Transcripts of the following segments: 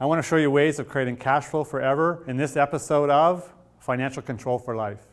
I want to show you ways of creating cash flow forever in this episode of Financial Control for Life.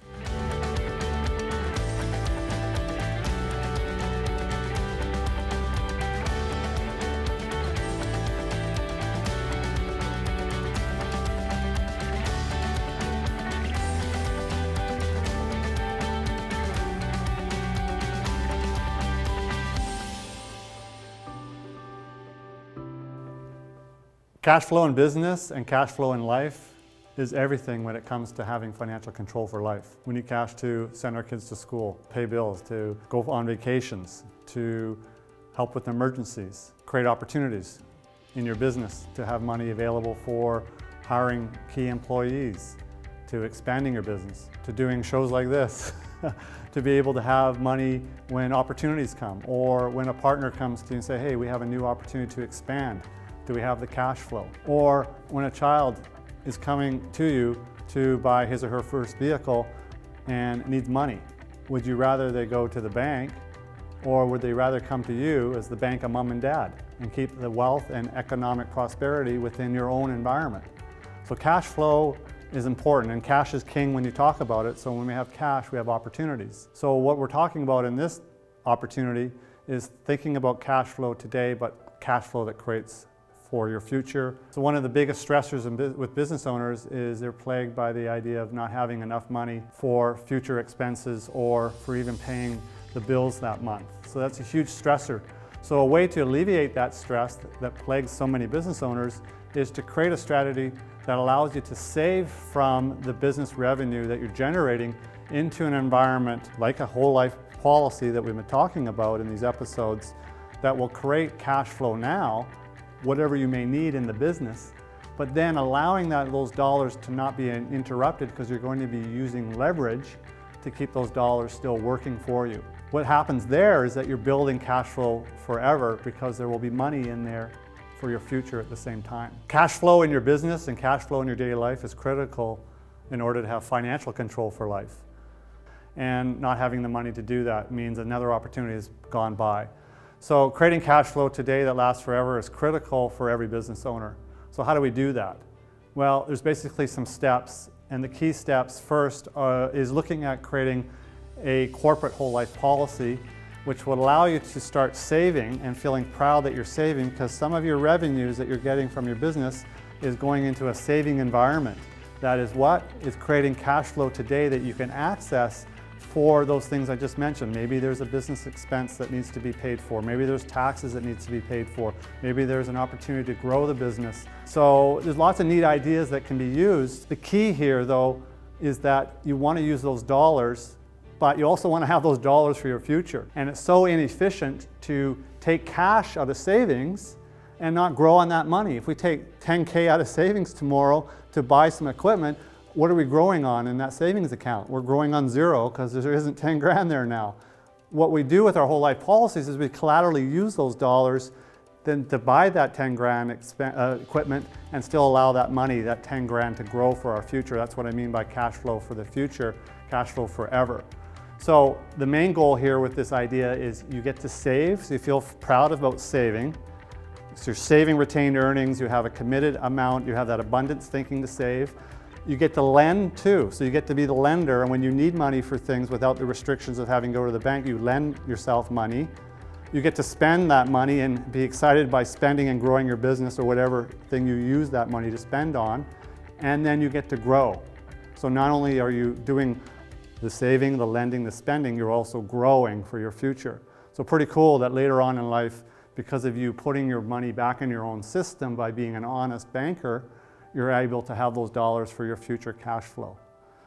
Cash flow in business and cash flow in life is everything when it comes to having financial control for life. We need cash to send our kids to school, pay bills, to go on vacations, to help with emergencies, create opportunities in your business, to have money available for hiring key employees, to expanding your business, to doing shows like this, to be able to have money when opportunities come, or when a partner comes to you and say, hey, we have a new opportunity to expand. Do we have the cash flow? Or when a child is coming to you to buy his or her first vehicle and needs money, would you rather they go to the bank, or would they rather come to you as the bank of mom and dad and keep the wealth and economic prosperity within your own environment? So cash flow is important, and cash is king when you talk about it. So when we have cash, we have opportunities. So what we're talking about in this opportunity is thinking about cash flow today, but cash flow that creates for your future. So one of the biggest stressors with business owners is they're plagued by the idea of not having enough money for future expenses or for even paying the bills that month. So that's a huge stressor. So a way to alleviate that stress that plagues so many business owners is to create a strategy that allows you to save from the business revenue that you're generating into an environment like a whole life policy that we've been talking about in these episodes that will create cash flow now, whatever you may need in the business, but then allowing those dollars to not be interrupted because you're going to be using leverage to keep those dollars still working for you. What happens there is that you're building cash flow forever because there will be money in there for your future at the same time. Cash flow in your business and cash flow in your daily life is critical in order to have financial control for life. And not having the money to do that means another opportunity has gone by. So creating cash flow today that lasts forever is critical for every business owner. So how do we do that? Well, there's basically some steps, and the key steps first is looking at creating a corporate whole life policy, which would allow you to start saving and feeling proud that you're saving, because some of your revenues that you're getting from your business is going into a saving environment. That is what is creating cash flow today that you can access for those things I just mentioned. Maybe there's a business expense that needs to be paid for. Maybe there's taxes that needs to be paid for. Maybe there's an opportunity to grow the business. So there's lots of neat ideas that can be used. The key here, though, is that you want to use those dollars, but you also want to have those dollars for your future. And it's so inefficient to take cash out of savings and not grow on that money. If we take 10K out of savings tomorrow to buy some equipment, what are we growing on in that savings account? We're growing on zero because there isn't 10 grand there now. What we do with our whole life policies is we collaterally use those dollars then to buy that 10 grand equipment and still allow that money, that 10 grand, to grow for our future. That's what I mean by cash flow for the future, cash flow forever. So the main goal here with this idea is you get to save, so you feel proud about saving. So you're saving retained earnings, you have a committed amount, you have that abundance thinking to save. You get to lend too, so you get to be the lender, and when you need money for things without the restrictions of having to go to the bank, you lend yourself money. You get to spend that money and be excited by spending and growing your business or whatever thing you use that money to spend on, and then you get to grow. So not only are you doing the saving, the lending, the spending, you're also growing for your future. So pretty cool that later on in life, because of you putting your money back in your own system by being an honest banker, you're able to have those dollars for your future cash flow.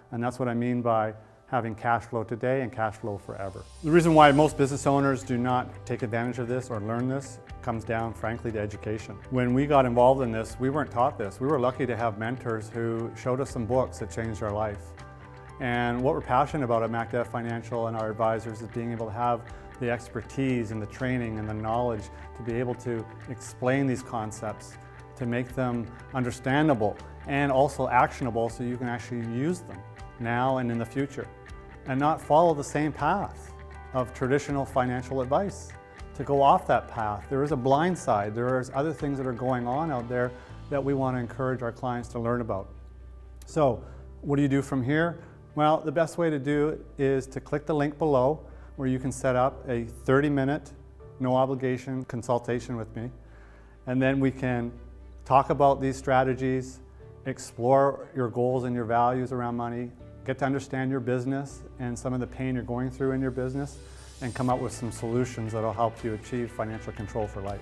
And that's what I mean by having cash flow today and cash flow forever. The reason why most business owners do not take advantage of this or learn this comes down, frankly, to education. When we got involved in this, we weren't taught this. We were lucky to have mentors who showed us some books that changed our life. And what we're passionate about at MacDev Financial and our advisors is being able to have the expertise and the training and the knowledge to be able to explain these concepts, to make them understandable and also actionable so you can actually use them now and in the future, and not follow the same path of traditional financial advice. To go off that path, there is a blind side. There are other things that are going on out there that we want to encourage our clients to learn about. So what do you do from here? Well, the best way to do it is to click the link below where you can set up a 30-minute, no obligation consultation with me. And then we can talk about these strategies, explore your goals and your values around money, get to understand your business and some of the pain you're going through in your business, and come up with some solutions that will help you achieve financial control for life.